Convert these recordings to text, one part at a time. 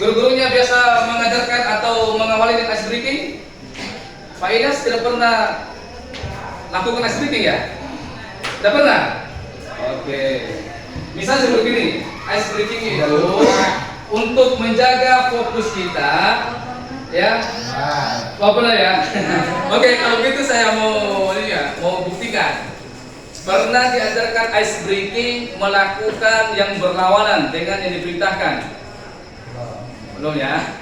Guru-gurunya biasa mengajarkan atau mengawali dengan ice breaking? Pak Inas tidak pernah lakukan ice breaking ya? Tidak pernah? Oke. Misalnya seperti ini, ice breaking itu untuk menjaga fokus kita, ya. Oh pernah ya? Oke, kalau gitu saya mau buktikan. Pernah diajarkan ice breaking melakukan yang berlawanan dengan yang diperintahkan? Belum ya?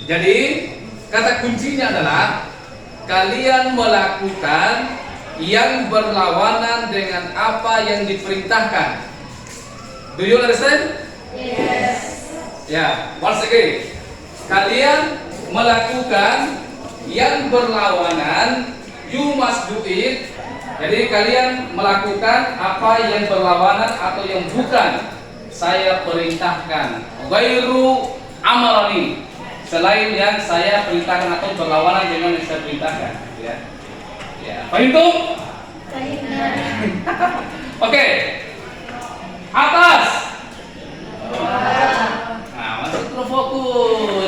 Jadi kata kuncinya adalah kalian melakukan yang berlawanan dengan apa yang diperintahkan. Do you understand? Yes. Ya, once again. Kalian melakukan yang berlawanan, you must do it. Jadi kalian melakukan apa yang berlawanan atau yang bukan saya perintahkan. Ghairu amarani, selain yang saya perintahkan atau berlawanan dengan yang saya perintahkan, ya. Ya, paham tuh? Oke. Atas. Nah, masuk terus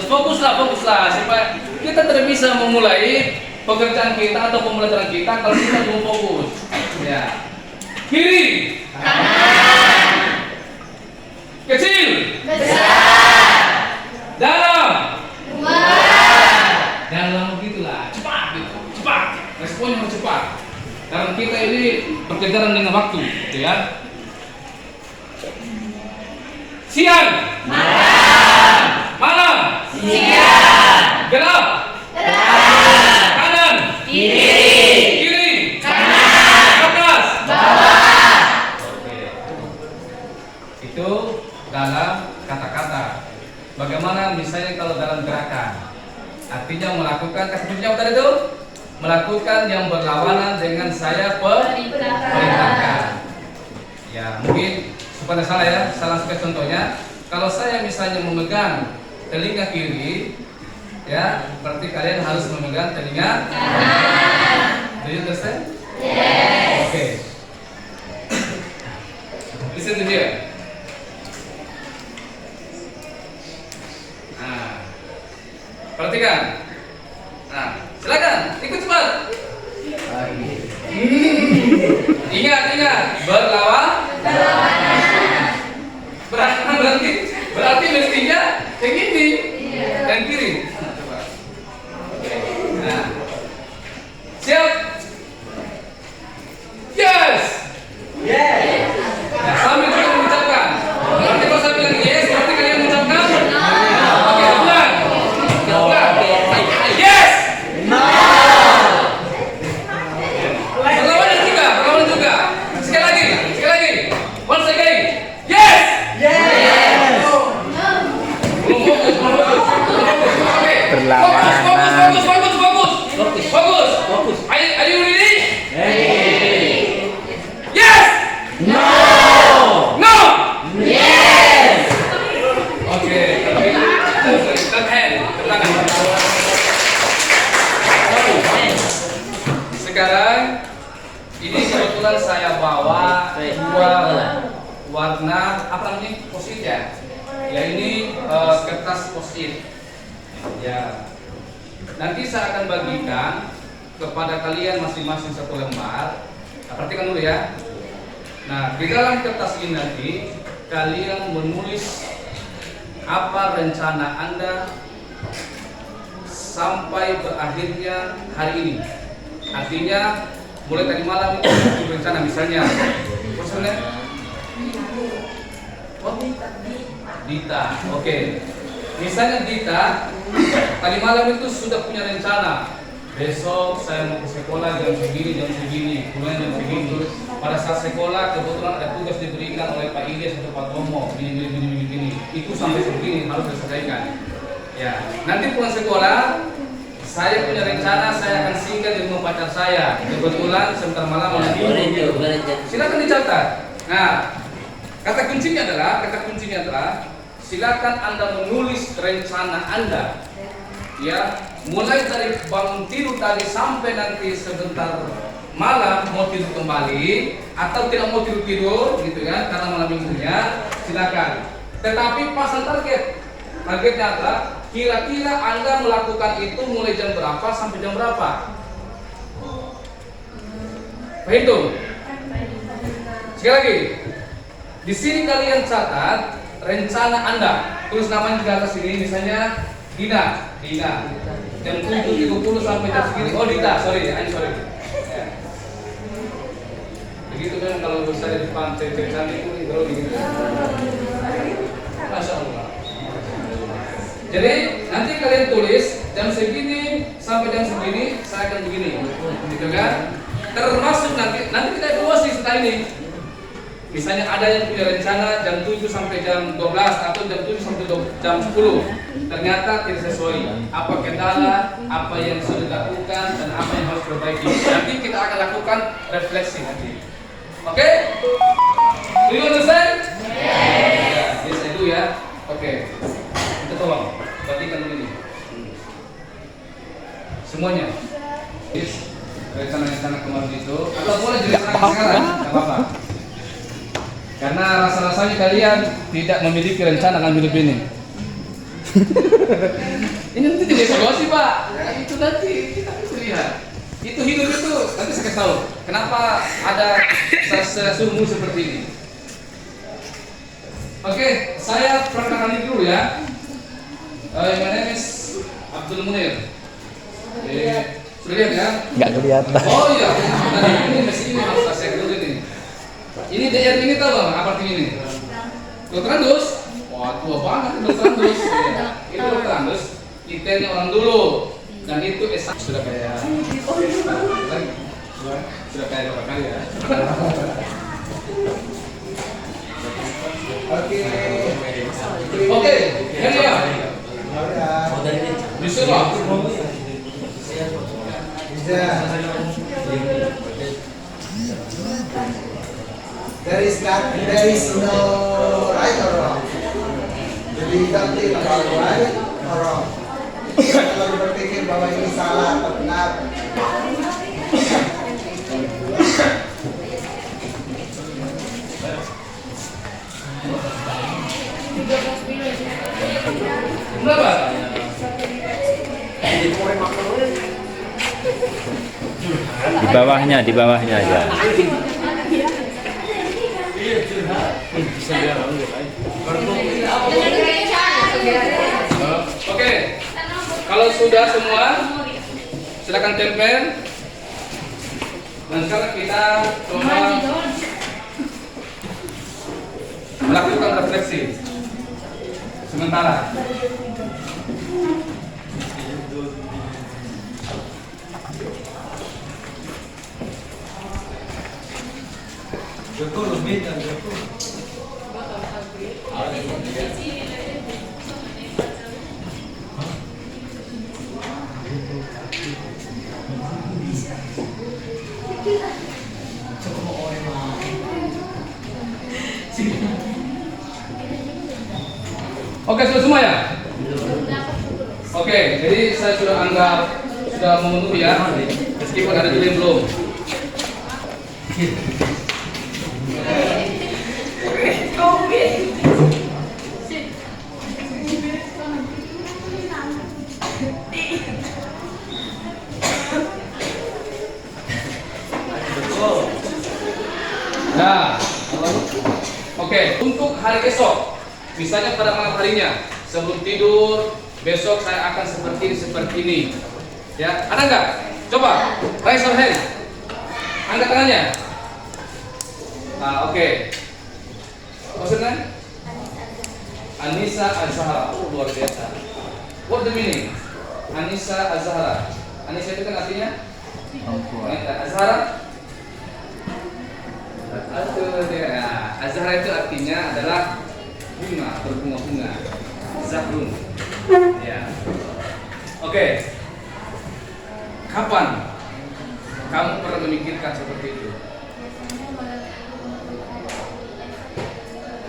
fokuslah supaya kita tidak bisa memulai pekerjaan kita atau pembelajaran kita kalau kita belum fokus. Ya. Kiri. Kanan. Kecil. Besar. Dalam. Luar. Dalam begitulah, cepat gitu, cepat. Responnya harus cepat. Karena kita ini berkejaran dengan waktu, gitu ya. Siang. Malam. Malam. Siang. Gelap. Terang. Kanan. Kiri. Kiri. Kanan. Atas. Bawah. Oke. Itu dalam kata-kata. Bagaimana misalnya kalau dalam gerakan? Artinya melakukan, kata kuncinya apa tadi itu? Melakukan yang berlawanan dengan saya perintahkan. Ya, mungkin supaya salah ya, salah sekali contohnya. Kalau saya misalnya memegang telinga kiri, ya, berarti kalian harus memegang telinga kanan. Do you understand? Yes. Oke. Listen to here. Nah, perhatikan. Nah, silakan ikut cepat. Ingat, berarti mestinya yang ini dan kiri. Nah, coba. Oke. Nah, siap. Yes. Nah, sambil juga mengucapkan. Berarti kalau saya bilang yes, berarti kalian mengucapkan. Oke, ulang. Yes. Berlawanan juga. Sekali lagi. Once again. Yes. Oke. Fokus. Are you ready? Yes. No. Yes. Oke. Sekarang ini kebetulan saya bawa dua warna apa namanya post-it ya. Ya ini kertas post-it. Ya. Nanti saya akan bagikan kepada kalian masing-masing satu lembar. Nah, perhatikan dulu ya. Nah, di dalam kertas ini nanti kalian menulis apa rencana Anda sampai berakhirnya hari ini. Artinya mulai tadi malam itu rencana misalnya. Maksudnya? Dita. Oke. Misalnya Dita tadi malam itu sudah punya rencana. Besok saya mau ke sekolah jam segini, pulang jam segini. Pada saat sekolah kebetulan ada tugas diberikan oleh Pak Ilyas atau Pak Tomo, gini. Itu sampai segini harus diselesaikan. Ya, nanti pulang sekolah saya punya rencana saya akan singgah di rumah pacar saya. Kebetulan sebentar malam mau silakan dicatat. Nah, kata kuncinya adalah silakan Anda menulis rencana Anda. Ya, mulai dari bangun tidur tadi sampai nanti sebentar malam mau tidur kembali atau tidak mau tidur gitu kan karena malam minggunya, silakan. Tetapi pasang target. Targetnya adalah kira-kira Anda melakukan itu mulai jam berapa sampai jam berapa? Perhitung. Sekali lagi. Di sini kalian catat rencana Anda. Tulis namanya di atas sini, misalnya Dina. Jam 7.30 sampai jam segini. Oh Dita, sorry. Ya. Begitu kan kalau saya di pantai cantik itu terus gitu. Masya Allah. Jadi nanti kalian tulis jam segini sampai jam segini saya akan begini, gitu kan? Termasuk nanti kita evaluasi setelah ini. Misalnya ada yang punya rencana jam 7 sampai jam 12 atau jam 7 sampai jam 10. Ternyata tidak sesuai. Apa kendala, apa yang sudah dilakukan dan apa yang harus diperbaiki. Nanti kita akan lakukan refleksi nanti. Oke? Do you understand? Yes, I do ya. Oke. Kita tolong perhatikan dulu ini. Semuanya. Yes. Rencana-rencana kemarin itu atau boleh direncanakan sekarang, enggak apa-apa. Karena rasa-rasanya kalian tidak memiliki rencana dalam hidup ini. Ini nanti jadi evaluasi Pak. Ya, itu nanti kita bisa lihat. Itu hidup itu nanti saya kasih tahu. Kenapa ada sesungguh seperti ini? Oke, saya perkenalkan diri dulu ya. My name is Abdul Munir. Sudah lihat ya? Nggak kelihatan. Oh iya, tadi ini masih ini harus saya dulu ini. Ini DR ini tahu nggak apa artinya ini? Dokter Andus? Wah tua banget Dokter Andus. Ya. Itu Dokter Andus, titelnya orang dulu. Dan itu sudah kayak berapa kali ya? Oke, ini ya. Disuruh. There is no right or wrong. Jadi nanti kalau right or wrong. Kalau berpikir bahwa ini salah atau benar. Berapa? Di bawahnya ya. Oke, kalau sudah semua, silakan tempel. Dan sekarang kita coba melakukan refleksi sementara. Oke, sudah semua ya? Oke, jadi saya sudah anggap sudah memenuhi ya, meskipun ada juga yang belum. Nah, oke, untuk hari esok, misalnya pada malam harinya, sebelum tidur, besok saya akan seperti ini. Ya, ada nggak? Coba, raise your hand. Angkat tangannya. Nah, oke. Maksudnya? Anissa Azhara. Oh, luar biasa. What the meaning? Anissa Azhara. Anissa itu kan artinya? Wanita. Azhara? Azhara itu artinya adalah bunga, berbunga-bunga. Zahrun. Ya. Oke. Kapan kamu pernah memikirkan seperti itu?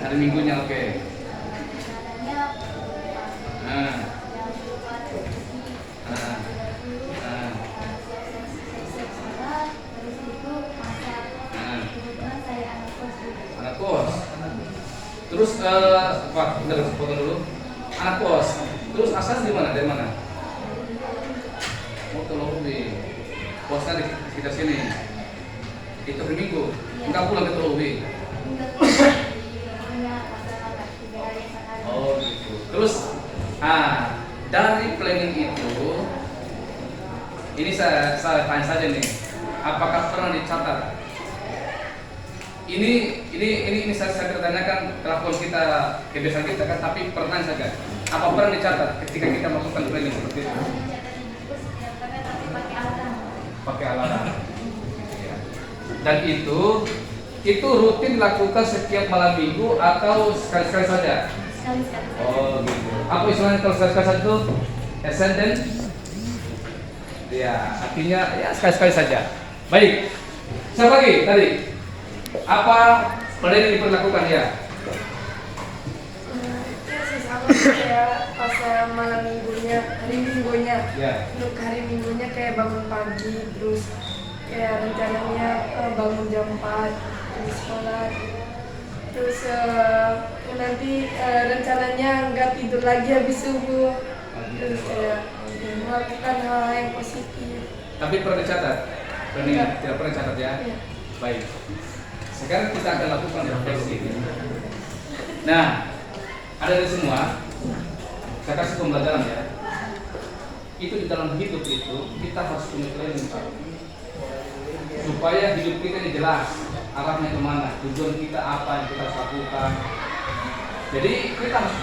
Hari Minggunya oke. Nah. Anak kos. Terus Pak, kita foto dulu. anak kos. Terus asal di mana? Dari mana? Oh, Telur Ubi. Kosnya di sekitar sini. Itu hari Minggu. Enggak pulang ke Telur Ubi. Oh gitu. Terus, dari planning itu, ini saya tanya saja nih, apakah pernah dicatat? Ini saya bertanyakan kelakuan kita, kebiasaan kita kan, tapi pernah saja. Apa pernah dicatat ketika kita melakukan planning seperti itu? Pakai alarm. Ya. Dan itu rutin dilakukan setiap malam minggu atau sekali-sekali saja? Oh gitu. Apa istilahnya kalau sekali-sekali saja itu? Ascendant? Ya, artinya ya sekali-sekali saja. Baik. Siapa lagi tadi? Apa planning diperlakukan ya? Sama kayak pas malam minggunya, hari minggunya. Ya. Untuk hari minggunya kayak bangun pagi, terus kayak rencananya bangun jam 4 terus sholat. Terus nanti rencananya nggak tidur lagi habis subuh. Terus kayak melakukan hal yang positif. Tapi pernah dicatat? Planning Enggak. tidak pernah dicatat ya? Iya. Baik. Sekarang kita akan lakukan refleksi. Nah, ada di semua. Saya kasih pembelajaran ya. Itu di dalam hidup itu kita harus punya planning Pak. Supaya hidup kita ini jelas arahnya kemana, tujuan kita apa yang kita harus lakukan. Jadi kita harus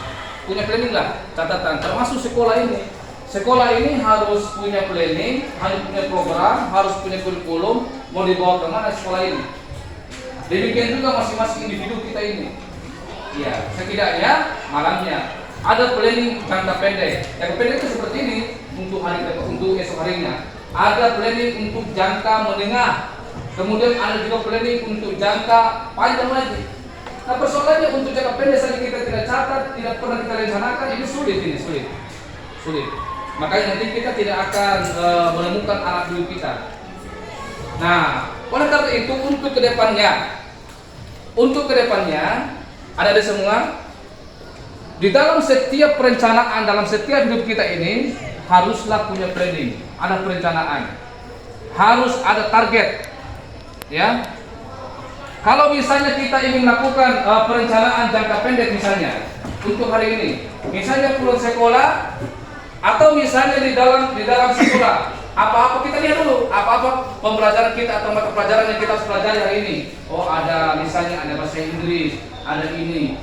punya planning lah, catatan. Termasuk sekolah ini. Sekolah ini harus punya planning, harus punya program, harus punya kurikulum, mau dibawa kemana sekolah ini. Demikian juga masing-masing individu kita ini. Ya, setidaknya malamnya ada planning jangka pendek. Yang pendek itu seperti ini untuk esok harinya. Ada planning untuk jangka menengah. Kemudian ada juga planning untuk jangka panjang lagi. Nah, persoalannya untuk jangka pendek saja kita tidak catat, tidak pernah kita rencanakan, ini sulit. Makanya nanti kita tidak akan menemukan arah hidup kita. Nah, oleh karena itu untuk kedepannya ada di semua di dalam setiap perencanaan dalam setiap hidup kita ini haruslah punya planning, ada perencanaan, harus ada target, ya. Kalau misalnya kita ingin melakukan perencanaan jangka pendek misalnya untuk hari ini, misalnya pulang sekolah atau misalnya di dalam sekolah. Apa-apa kita lihat dulu, apa-apa pembelajaran kita atau mata pelajaran yang kita harus pelajari hari ini. Oh, ada misalnya ada bahasa Inggris, ada ini.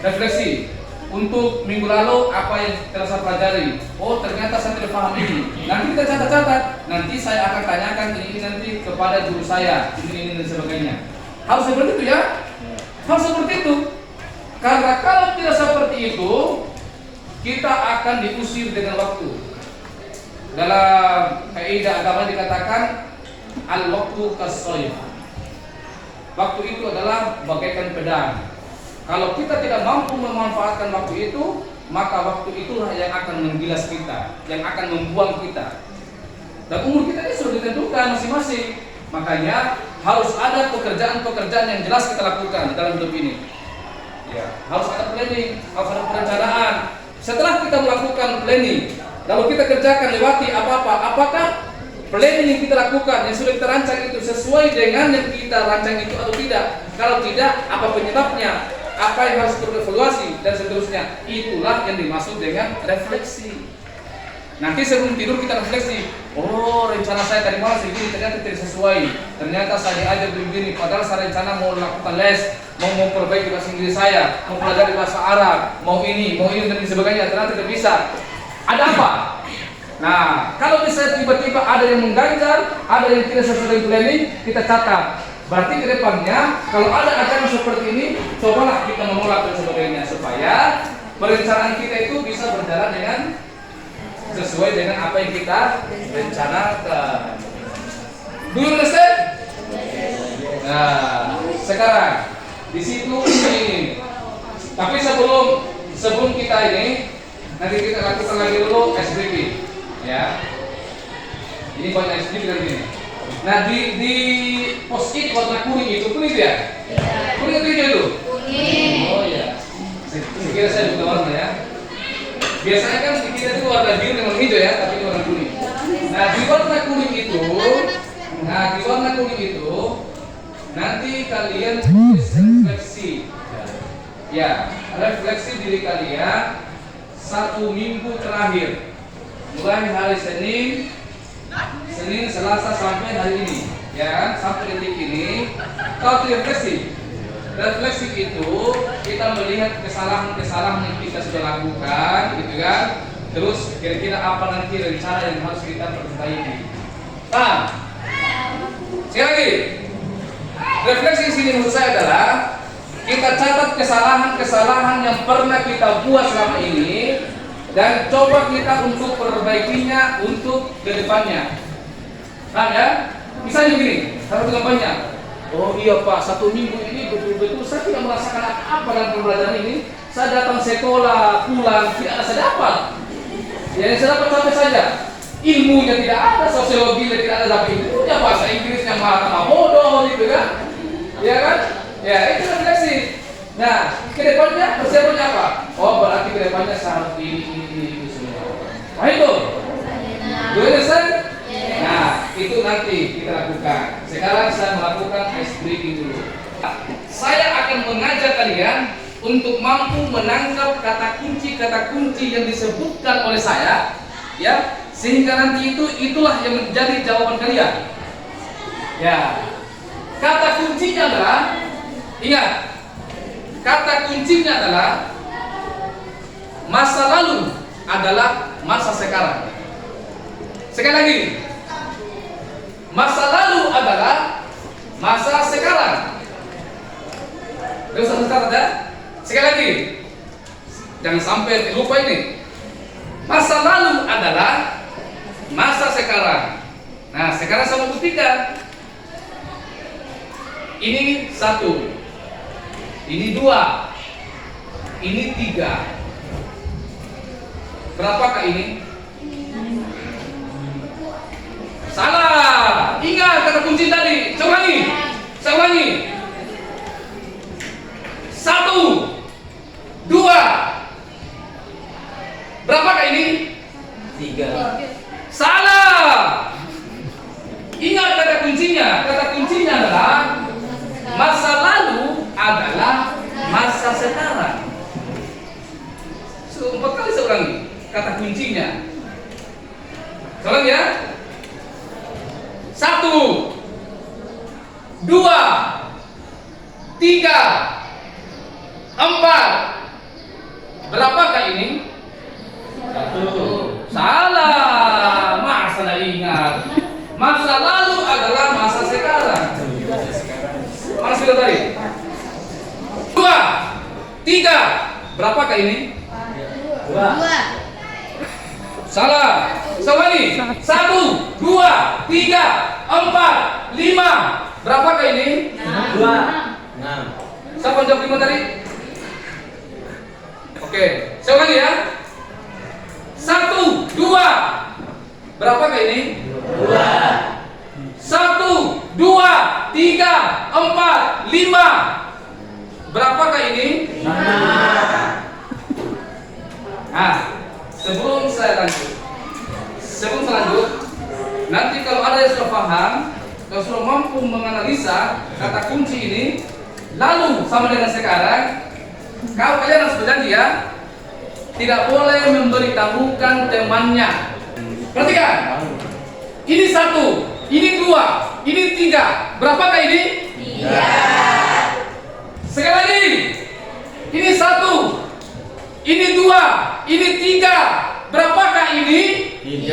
Refleksi. Untuk minggu lalu apa yang terasa pelajari? Oh, ternyata saya tidak paham ini. Nanti kita catat-catat. Nanti saya akan tanyakan ini nanti kepada guru saya, ini dan sebagainya. Harus seperti itu ya? Harus seperti itu. Karena kalau tidak seperti itu, kita akan diusir dengan waktu. Dalam kaidah agama dikatakan al-waqtu kas-sayf. Waktu itu adalah bagaikan pedang. Kalau kita tidak mampu memanfaatkan waktu itu, maka waktu itulah yang akan menggilas kita, yang akan membuang kita. Dan umur kita ini sudah ditentukan masing-masing. Makanya harus ada pekerjaan-pekerjaan yang jelas kita lakukan dalam hidup ini. Ya, harus ada planning, harus ada perencanaan. Setelah kita melakukan planning, lalu kita kerjakan lewati apa-apa, apakah planning yang kita lakukan yang sudah kita rancang itu sesuai dengan yang kita rancang itu atau tidak? Kalau tidak, apa penyebabnya? Apa yang harus dievaluasi dan seterusnya? Itulah yang dimaksud dengan refleksi. Nanti sebelum tidur kita refleksi. Oh, rencana saya tadi malam segini ternyata tidak sesuai. Ternyata saya diajar begini. Padahal saya rencana mau lakukan les, mau memperbaiki bahasa Inggris saya, mau pelajari bahasa Arab, mau ini dan sebagainya. Ternyata tidak bisa. Ada apa? Nah, kalau misalnya tiba-tiba ada yang mengganjal, ada yang tidak sesuai dengan planning, kita catat. Berarti ke depannya, kalau ada acara seperti ini, cobalah kita menolak dan sebagainya supaya perencanaan kita itu bisa berjalan dengan sesuai dengan apa yang kita rencanakan. Do you understand? Nah, sekarang di situ ini. Tapi sebelum kita ini, nanti kita lakukan lagi dulu SBP, ya. Ini banyak SBP dari ini. Nah di post-it warna kuning itu ya? Kuning atau hijau itu? Kuning. Oh ya. Sekira saya juga warna ya. Biasanya kan kita itu warna biru dengan hijau ya, tapi ini warna kuning. Nah, di warna kuning itu, nanti kalian tulis refleksi. Ya, refleksi diri kalian 1 minggu terakhir. Mulai hari Senin, Selasa sampai hari ini. Ya, sampai detik ini. Kalau refleksi itu kita melihat kesalahan-kesalahan yang kita sudah lakukan, gitu kan? Terus kira-kira apa nanti rencana yang harus kita perbaiki? Paham? Sekali lagi, refleksi di sini maksud saya adalah kita catat kesalahan-kesalahan yang pernah kita buat selama ini dan coba kita untuk perbaikinya untuk kedepannya. Paham ya? Misalnya begini, satu banyak. Oh iya Pak, 1 minggu ini betul-betul saya tidak merasakan apa dalam pembelajaran ini. Saya datang sekolah, pulang, tidak ada saya dapat. Yang saya dapat sampai saja. Ilmunya tidak ada, sosiologinya tidak ada, tapi ilmunya bahasa Inggrisnya malah bodoh gitu kan. Ya kan? Ya itu refleksi. Nah, kedepannya persiapannya apa? Oh berarti kedepannya saya harus ini semua. Nah itu. Do you understand? Nah, itu nanti kita lakukan. Sekarang saya melakukan ice breaking dulu. Saya akan mengajak kalian untuk mampu menangkap kata kunci yang disebutkan oleh saya, ya, sehingga nanti itulah yang menjadi jawaban kalian. Ya, kata kuncinya adalah, ingat, kata kuncinya adalah masa lalu adalah masa sekarang. Sekali lagi. Masa lalu adalah masa sekarang. Terus catat ya. Sekali lagi, jangan sampai lupa ini. Masa lalu adalah masa sekarang. Nah, sekarang saya mau buktikan. Ini 1, ini 2, ini 3. Berapakah ini? Salah. Ingat kata kunci tadi. Saya ulangi. 1, 2. Berapakah ini? 3. Salah. Ingat kata kuncinya. Kata kuncinya adalah masa lalu adalah masa sekarang. 4 kali saya ulangi kata kuncinya. Tolong ya. 1, 2, 3, 4. Berapakah ini? 1. Salah. Masa tidak ingat. Masa lalu adalah masa sekarang. Mana sudah tadi? 2, 3. Berapakah ini? 2. Salah. Sekali. 1, 2, 3, 4, 5. Berapakah ini? 2. 6. Siapa jawab 5 tadi? Oke. Saya ulangi ya. 1, 2. Berapakah ini? 2. 1, 2, 3, 4, 5. Berapakah ini? 6. Nah, sebelum saya lanjut, nanti kalau ada yang sudah paham, kalau sudah mampu menganalisa kata kunci ini, lalu sama dengan sekarang, kalian harus berjanji ya, tidak boleh memberitahukan temannya. Perhatikan, ini 1, ini 2, ini 3. Berapakah ini? 3. Sekali lagi, ini 1, ini 2, ini 3. Berapakah ini? 3.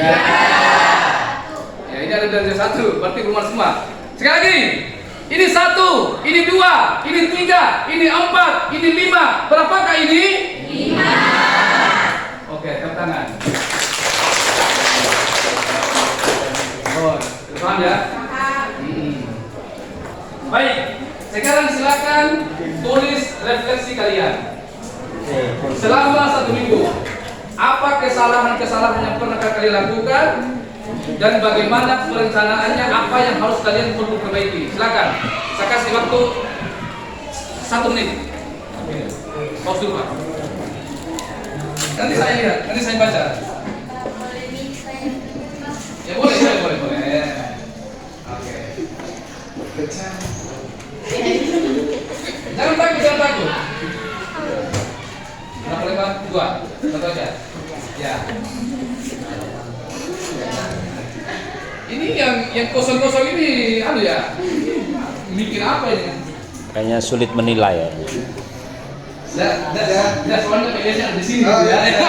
Ya, ini ada dari 1, berarti rumah semua. Sekali lagi, ini 1, ini 2, ini 3, ini 4, ini 5. Berapakah ini? 5. Oke, tepuk tangan. Oh, paham ya? Baik, sekarang silakan tulis refleksi kalian. Selama 1 minggu, apa kesalahan-kesalahan yang pernah kalian lakukan dan bagaimana perencanaannya, apa yang harus kalian perlu perbaiki. Silakan, saya kasih waktu 1 menit. Pause dulu Pak. Nanti saya lihat, nanti saya baca. Ya boleh. Oke. Jangan takut. Berapa lebar? 2. Satu aja. Ya. Ini yang kosong-kosong ini, ya. Mikir apa ini? Kayaknya sulit menilai ya. Soalnya kayaknya di sini Oh, ya. iya.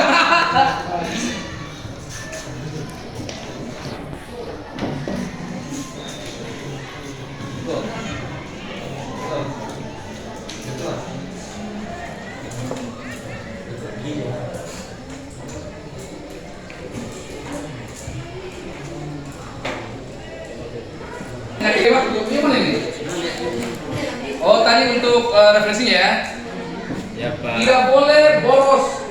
Nah, ini mana ini? Oh, tadi untuk referensinya ya. Ya, Pak. Tidak boleh boros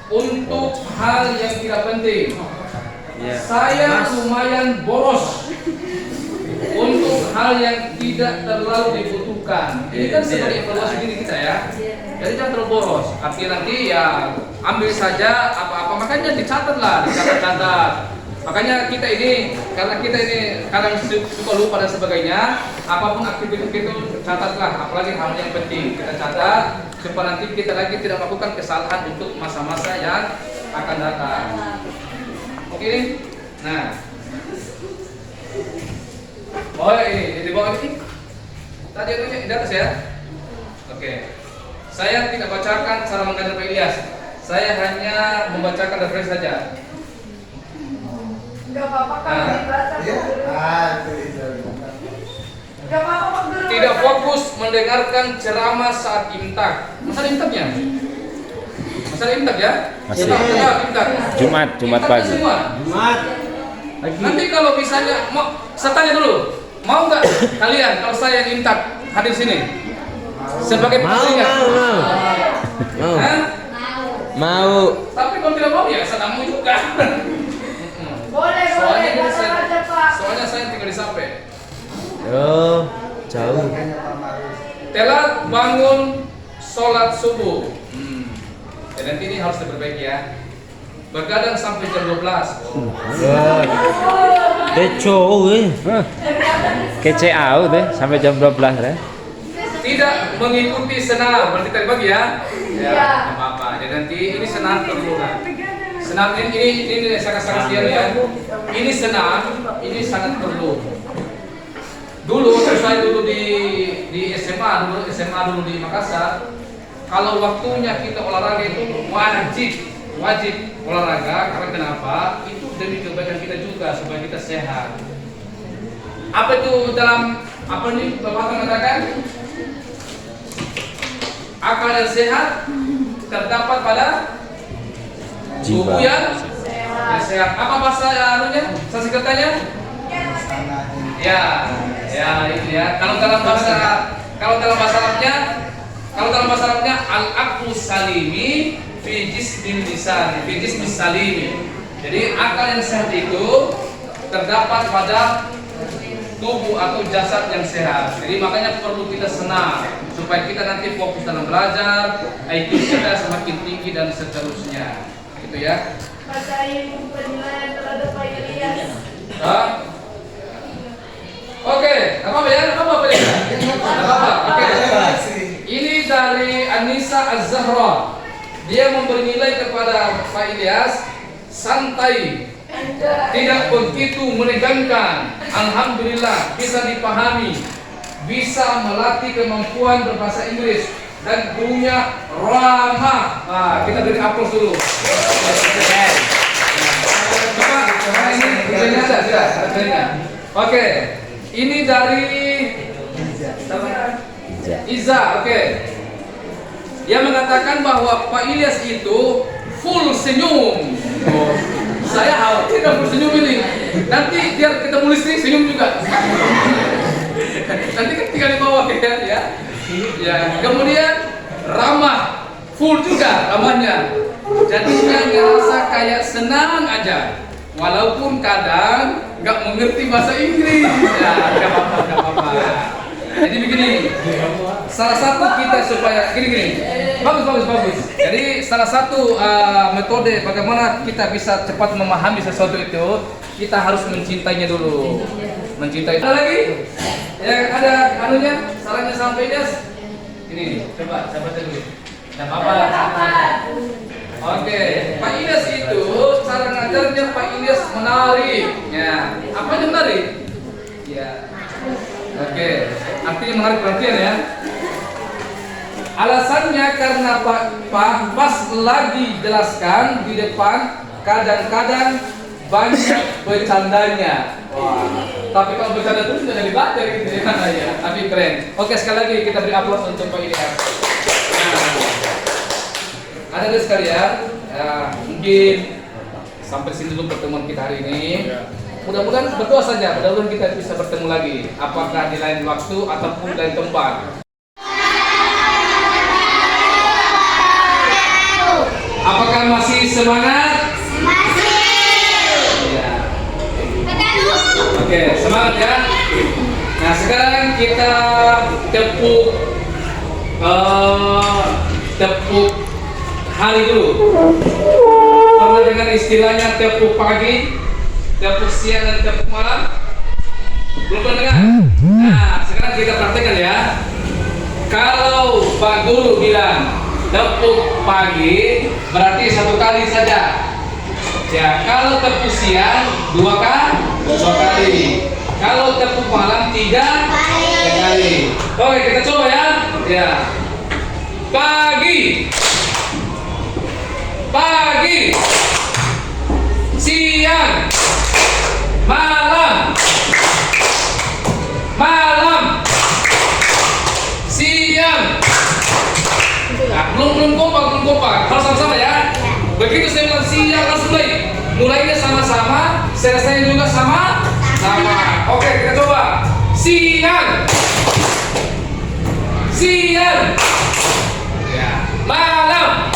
untuk hal yang tidak penting. Ya. Saya lumayan boros untuk hal yang tidak terlalu dibutuhkan. Ini kan sebagai evaluasi diri kita ya. Jadi jangan terlalu boros. Artinya nanti ya ambil saja apa-apa. Makanya dicatatlah, dicatat. Makanya kita ini, karena kita ini kadang suka lupa dan sebagainya, apapun aktivitas itu catatlah, apalagi hal yang penting kita catat supaya nanti kita lagi tidak melakukan kesalahan untuk masa-masa yang akan datang. Oke, nah, oh ini di bawah ini, tadi itu di atas ya. Oke, saya tidak bacakan cara mengajar Pak Ilyas, saya hanya membacakan referensi saja. Gak apa-apa kalau dibaca. Ya. Itu. Gak apa-apa Pak Guru. Tidak fokus mendengarkan ceramah saat imtak. Masa imtaknya? Masa imtak ya? Masih. Imtak. Jumat Imtak pagi. semua. Jumat. Nanti kalau misalnya saya tanya dulu, mau nggak kalian kalau saya yang imtak hadir sini sebagai peserta? Mau. Hah? Mau. Tapi kalau tidak mau ya saya mau juga. Boleh, Soalnya ini baca aja Pak. soalnya saya tinggal di Sape. Oh, jauh. Telat bangun sholat subuh. Ya, nanti ini harus diperbaiki ya. Begadang sampai jam 12. Wah. Deco Kece au deh sampai jam 12 ya. Tidak mengikuti senam, berarti tadi pagi ya? Iya. Ya, apa-apa. Dan nanti ini senam perlu kan? Senam ini sangat ya. Ini senam, ini sangat perlu. Dulu saya dulu di SMA dulu di Makassar. Kalau waktunya kita olahraga itu wajib olahraga. Karena kenapa? Itu demi kebaikan kita juga supaya kita sehat. Apa itu dalam apa nih Bapak mengatakan? Akal yang sehat terdapat pada tubuh yang sehat. Apa bahasa anunya? Sansekertanya? Ya, itu ya. Kalau dalam bahasa Arabnya al-aqlu salimi fi jismil lisan, fi jismis salimi. Jadi akal yang sehat itu terdapat pada tubuh atau jasad yang sehat. Jadi makanya perlu kita senam supaya kita nanti fokus dalam belajar, IQ kita semakin tinggi dan seterusnya. Gitu ya. Bacain penilaian terhadap Pak Ilyas. Oke, apa ya? Oke. Ini dari Anissa Az-Zahra. Dia memberi nilai kepada Pak Ilyas santai, tidak begitu menegangkan. Alhamdulillah bisa dipahami, bisa melatih kemampuan berbahasa Inggris dan gurunya ramah. Nah, kita beri aplaus dulu. Coba ini videonya ada, sudah ada videonya. Oke, ini dari Iza. Oke. Dia mengatakan bahwa Pak Ilyas itu full senyum. Saya khawatir tidak full senyum ini. Nanti biar ketemu listrik senyum juga. Nanti kan tinggal di bawah ya. Ya. Kemudian ramah, full juga ramahnya. Jadinya ngerasa kayak senang aja. Walaupun kadang nggak mengerti bahasa Inggris. Ya, nggak apa-apa. Jadi begini. salah satu kita supaya gini. Bagus. Jadi salah satu metode bagaimana kita bisa cepat memahami sesuatu itu, kita harus mencintainya dulu. Mencintai. Ada lagi? Yang ada anunya, sarannya sampai Ilyas? Ini nih, coba dulu. Nah, apa? Oke, Pak Ilyas itu cara ngajarnya Pak Ilyas menarik. Ya, apa yang menarik? Ya. Oke, artinya menarik perhatian ya. Alasannya karena Pak pas lagi jelaskan di depan kadang-kadang banyak bercandanya. Wah, tapi kalau bercanda itu sudah dibaca gitu ya. Tapi keren. Oke, sekali lagi kita beri aplaus untuk Pak Ilyas. Nah, ada sekalian, mungkin sampai sini dulu pertemuan kita hari ini. Mudah-mudahan berdoa saja, mudah-mudahan kita bisa bertemu lagi, apakah di lain waktu ataupun di lain tempat. Apakah masih semangat? Ya. Oke, semangat ya. Nah, sekarang kita tepuk hari dulu. Pernah dengar istilahnya tepuk pagi, tepuk siang dan tepuk malam? Belum pernah dengar? Nah, sekarang kita praktekkan ya. Kalau Pak Guru bilang tepuk pagi, berarti 1 kali saja. Ya, kalau tepuk siang 2 kali. Kalau tepuk malam 3 kali. Oke, kita coba ya. Ya. Pagi, siang, malam, siang. Nah, belum kompak, harus sama-sama ya. Begitu saya bilang siang langsung mulainya sama-sama, selesai juga sama. Oke, kita coba. Siang, ya. Malam,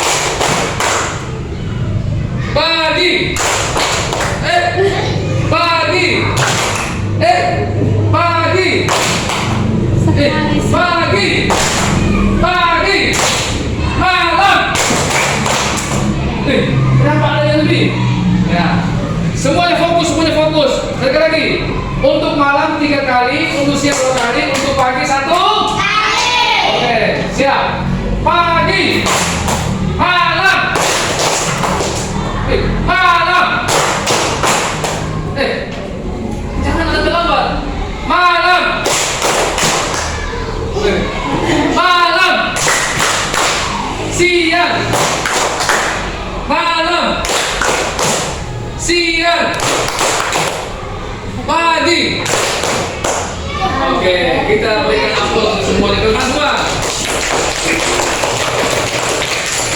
pagi, malam. Kenapa ada yang lebih? Ya. Semuanya fokus. Sekali lagi. Untuk malam 3 kali, untuk siang 2 kali, untuk pagi 1 kali. Oke, siap. Pagi, malam, jangan ada terlambat. Malam, siang, pagi. Oke, kita berikan aplaus semuanya ke semua.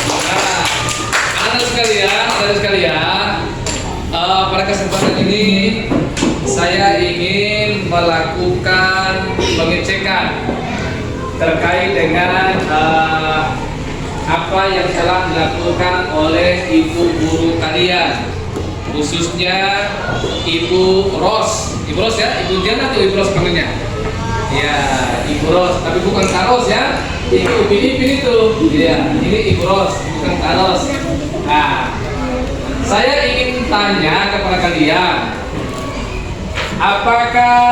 Nah, ada sekalian, pada kesempatan ini saya ingin melakukan pengecekan terkait dengan apa yang telah dilakukan oleh ibu guru kalian, khususnya Ibu Ros ya, Ibu Diana atau Ibu Ros panggilnya? Ya, Ibu Ros, tapi bukan Karos ya. Ini Upin itu, ya. Ini Ibu Ros, bukan Karos. Nah, saya ingin tanya kepada kalian, apakah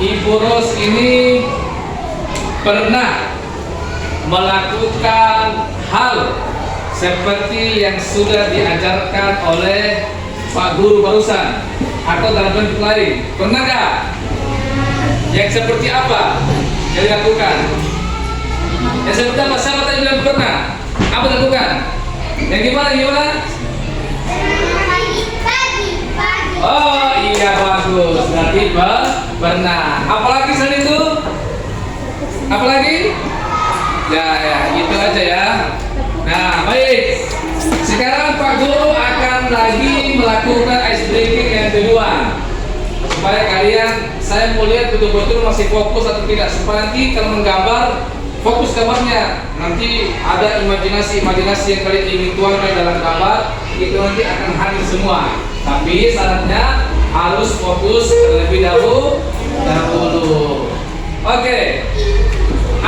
Ibu Ros ini pernah melakukan hal seperti yang sudah diajarkan oleh Pak Guru barusan atau dalam bentuk lain? Pernah nggak? Yang seperti apa yang dilakukan? Yang seperti apa? Siapa tadi bilang pernah? Apa dilakukan? Yang gimana? Pagi. Oh iya, bagus. Berarti pernah. Apalagi selain itu? Apalagi? Ya, itu aja ya. Nah, baik. Sekarang Pak Guru akan lagi melakukan ice breaking yang kedua, supaya kalian, saya mau lihat betul-betul masih fokus atau tidak. Supaya nanti kalau menggambar, fokus gambarnya. Nanti ada imajinasi yang kalian ingin tuangkan dalam gambar, itu nanti akan hadir semua. Tapi syaratnya harus fokus terlebih dahulu. Oke.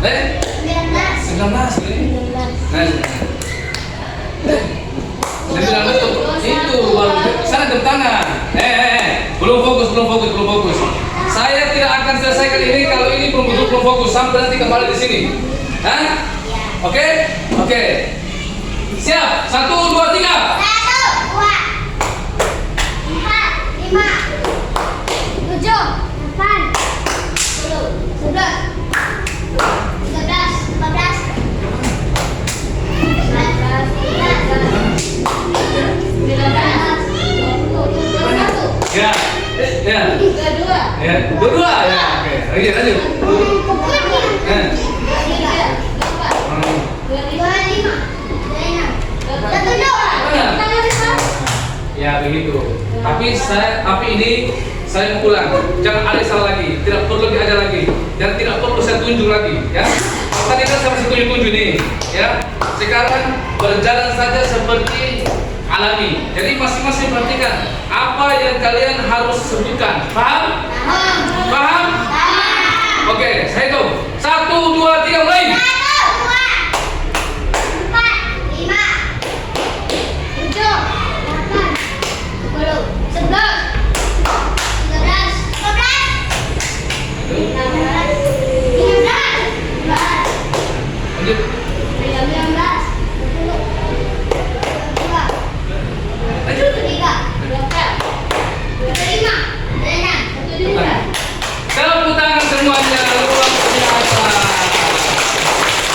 Eh, 19 ini. Nah, 19 tuh. Itu baru sana jam tangan. Belum fokus. Saya tidak akan selesaikan ini kalau ini belum fokus sampai nanti kembali di sini. Hah? Oke? Siap? 1, 2, 3. 2 ya. Oke. Lanjut. Mana? Ya begitu. Tapi ini saya mengulang, jangan ada salah lagi, tidak perlu diajar lagi, dan tidak perlu saya tunjuk lagi, ya. Tadi kan saya masih tunjuk nih, ya. Sekarang berjalan saja seperti alami. Jadi masing-masing perhatikan apa yang kalian harus sebutkan. Paham? Paham? Oke, saya hitung. 1, 2, 3, mulai. 11. Tepuk tangan semuanya, luar biasa.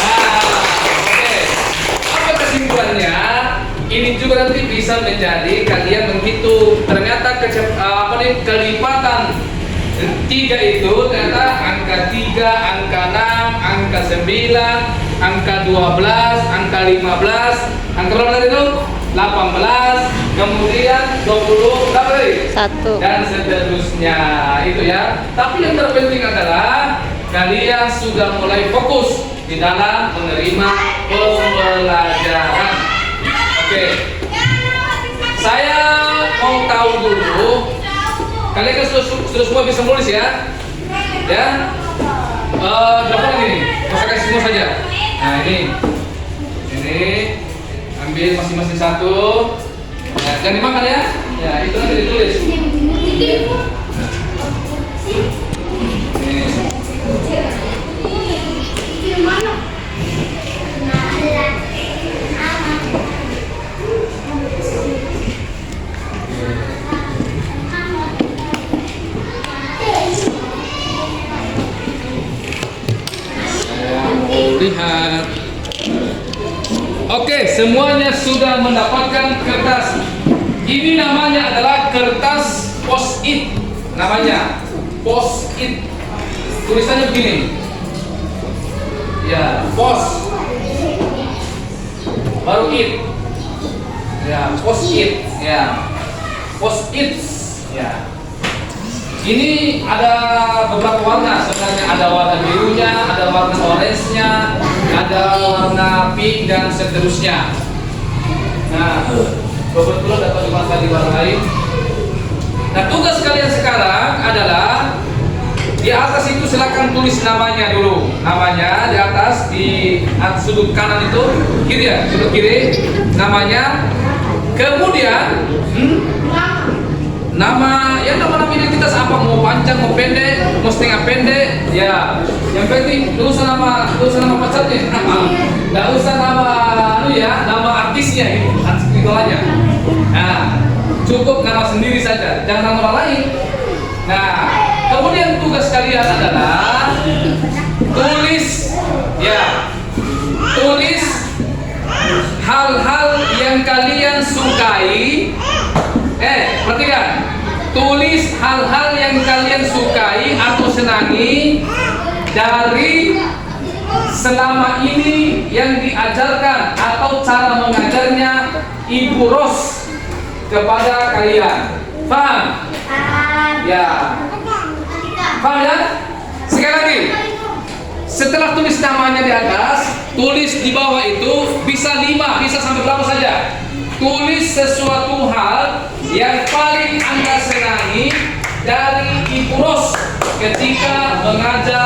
Nah, oke. Apa kesimpulannya? Ini juga nanti bisa menjadi kalian menghitung ternyata kelipatan 3 itu ternyata angka 3, angka 6, angka 9, angka 12, angka 15, angka berapa tadi itu? 18, kemudian 20, berapa tadi? 1. Dan seterusnya itu ya. Tapi yang terpenting adalah kalian sudah mulai fokus di dalam menerima pembelajaran. Oke. Saya mau tahu dulu, kalian kan sudah semua bisa menulis ya? Ya? Berapa lagi nih? Saya kasih semua saja. Nah ini ambil masing-masing satu. Ya, jangan dimakan ya. Ya itu nanti ditulis. Lihat. Oke, semuanya sudah mendapatkan kertas. Ini namanya adalah kertas post-it. Namanya post-it. Tulisannya begini. Ya, post. Baru it. Ya, post-it. Ya. Post-it. Ya. Ini ada beberapa warna sebenarnya, ada warna birunya, ada warna orange-nya, ada warna pink dan seterusnya. Nah, kebetulan dapat dimasak di warna lain. Nah, tugas kalian sekarang adalah di atas itu silakan tulis namanya dulu. Namanya di atas di sudut kanan itu, kiri ya, sudut kiri namanya. Kemudian nama identitas apa, mau panjang mau pendek mau setengah pendek ya, yang penting nggak usah nama pacarnya, nggak usah nama artisnya gitu, artis idolanya. Nah, cukup nama sendiri saja, jangan nama orang lain. Nah, kemudian tugas kalian adalah tulis hal-hal yang kalian sukai. Perhatikan, tulis hal-hal yang kalian sukai atau senangi dari selama ini yang diajarkan atau cara mengajarnya Ibu Ros kepada kalian. Paham? Ya. Paham ya? Sekali lagi, setelah tulis namanya di atas, tulis di bawah itu bisa 5, bisa sampai berapa saja. Tulis sesuatu hal yang paling Anda senangi dari Ibu Ros ketika mengajar